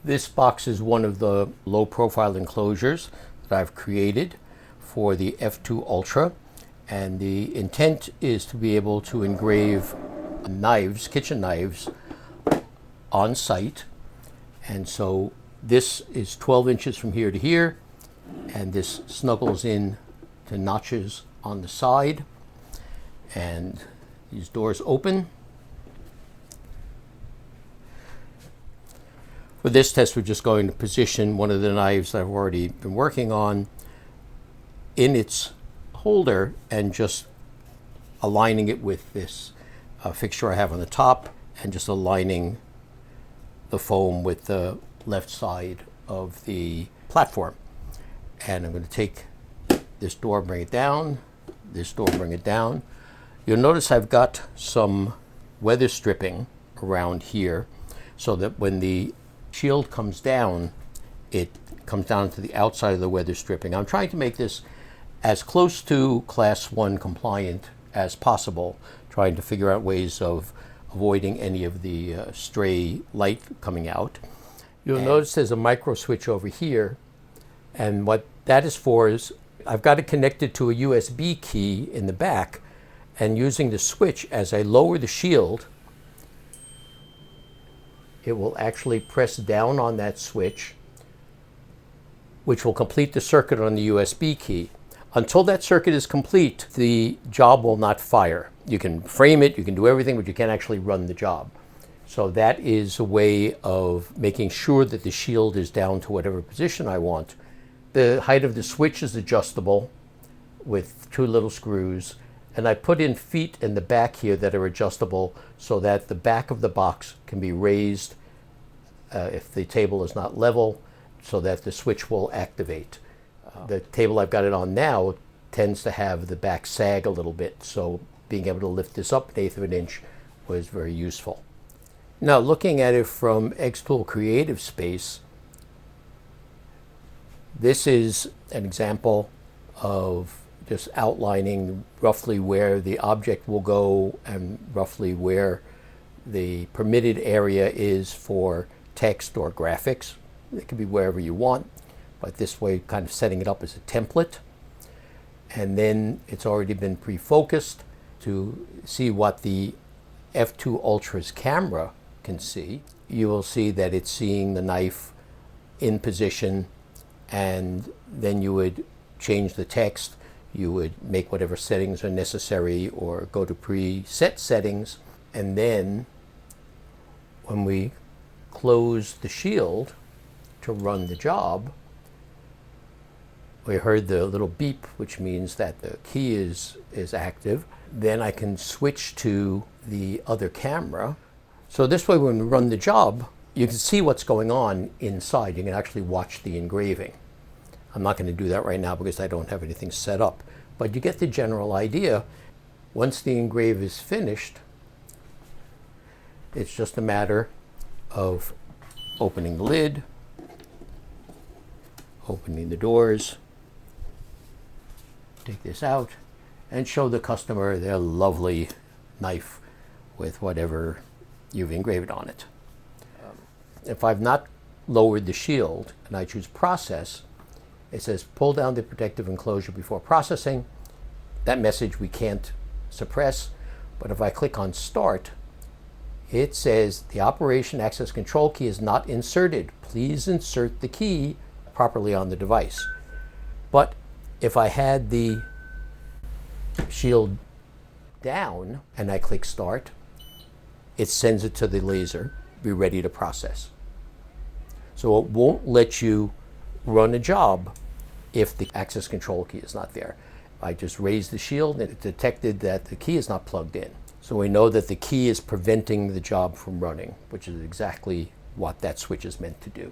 This box is one of the low profile enclosures that I've created for the F2 Ultra, and the intent is to be able to engrave knives, kitchen knives, on site. And so this is 12 inches from here to here, and this snuggles in to notches on the side, and these doors open. For this test, we're just going to position one of the knives that I've already been working on in its holder and just aligning it with this fixture I have on the top, and just aligning the foam with the left side of the platform. And I'm going to take this door, bring it down, this door, bring it down. You'll notice I've got some weather stripping around here so that when the shield comes down, it comes down to the outside of the weather stripping. I'm trying to make this as close to Class 1 compliant as possible, trying to figure out ways of avoiding any of the stray light coming out. You'll notice there's a micro switch over here, and what that is for is I've got it connected to a USB key in the back, and using the switch, as I lower the shield, it will actually press down on that switch, which will complete the circuit on the USB key. Until that circuit is complete, the job will not fire. You can frame it, you can do everything, but you can't actually run the job. So that is a way of making sure that the shield is down to whatever position I want. The height of the switch is adjustable with 2 little screws, and I put in feet in the back here that are adjustable so that the back of the box can be raised if the table is not level, so that the switch will activate. The table I've got it on now tends to have the back sag a little bit, so being able to lift this up 1/8 of an inch was very useful. Now, looking at it from xTool Creative Space, this is an example of just outlining roughly where the object will go and roughly where the permitted area is for text or graphics. It can be wherever you want, but this way kind of setting it up as a template. And then it's already been pre-focused to see what the F2 Ultra's camera can see. You will see that it's seeing the knife in position, and then you would change the text. You would make whatever settings are necessary or go to preset settings. And then when we close the shield to run the job, we heard the little beep, which means that the key is active. Then I can switch to the other camera. So this way, when we run the job, you can see what's going on inside. You can actually watch the engraving. I'm not going to do that right now because I don't have anything set up, but you get the general idea. Once the engrave is finished, it's just a matter of opening the lid, opening the doors, take this out, and show the customer their lovely knife with whatever you've engraved on it. If I've not lowered the shield and I choose process, it says pull down the protective enclosure before processing. That message we can't suppress, but if I click on start, it says the operation access control key is not inserted. Please insert the key properly on the device. But if I had the shield down and I click start, it sends it to the laser, be ready to process. So it won't let you run a job if the access control key is not there. I just raised the shield and it detected that the key is not plugged in. So we know that the key is preventing the job from running, which is exactly what that switch is meant to do.